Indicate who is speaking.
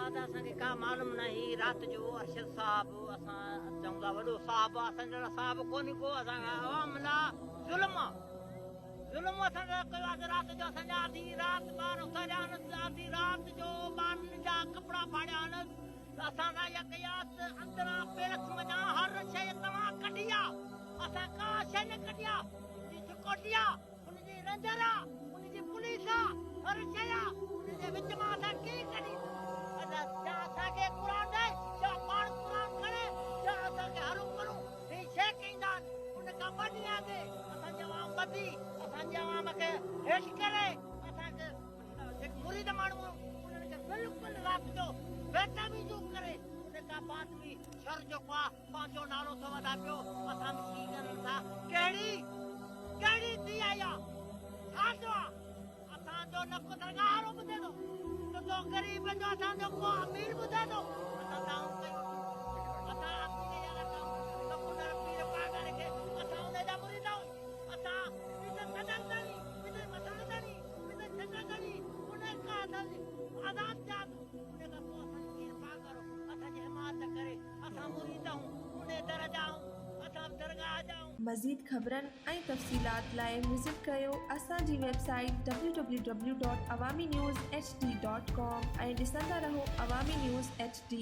Speaker 1: बात असांखे का मालूम न ही रात जो अरशद साहब असां चऊं था वॾो साहब असां जहिड़ा साहब कोन्हे को असां आवाम लाइ ज़ुल्म असांजा कयो आहे रात जो असांजा आधी रात ॿार उथारिया आहिनि आधी रात जो ॿारनि जा कपिड़ा फाड़िया आहिनि असांजा इहा कयासीं अंदरां पेरक्स मञा हर शइ तव्हां कढी आहे असां का शइ न कढी आहे उनजी सिक्योरिटी आहे उनजी रंजर आहे उनजी पुलिस आहे हर शइ आहे उनजे विच मां असां कीअं कढी छा असांखे क़ुर ॾे छा पाण क़ुर खणे छा असांखे हरू करूं ही शइ कईंदा आहिनि उन खां ॿ ॾींहं अॻे असांजी आवाम ॿधी असांजी आवाम खे हेठि करे असांखे जेके मुरीद माण्हू उन्हनि खे बिल्कुलु राति जो बेतमीज़ू करे उन खां बाद बि शर जेको आहे पंहिंजो नालो थो वधा पियो असां बि की कनि था कहिड़ी थी आई आहे छा थियो आहे असांजो न को दरगाह ॿुधे थो न को ग़रीब जो असांजो को अमीर ॿुधे थो असां दाऊं कयूं असां अमीर जा रखूं न को दर पीर पागल खे असां उनजा मुरीद आहियूं असां इज़त कदरदानी इज़त मसालदानी इज़त छॾंदानी उन खां असांजी आज़ाद थिया उन खां पोइ असांजी किरपा करो असांजी हिमायत करे असां मुरीद आहियूं उन दर जा आहियूं असां दरगाह जा आहियूं
Speaker 2: मज़ीद ख़बरनि ऐं तफ़सीलात लाइ विज़िट कयो असांजी वेबसाइट www.awamiNewsHD.com ऐं ॾिसंदा रहो अवामी न्यूज़ HD।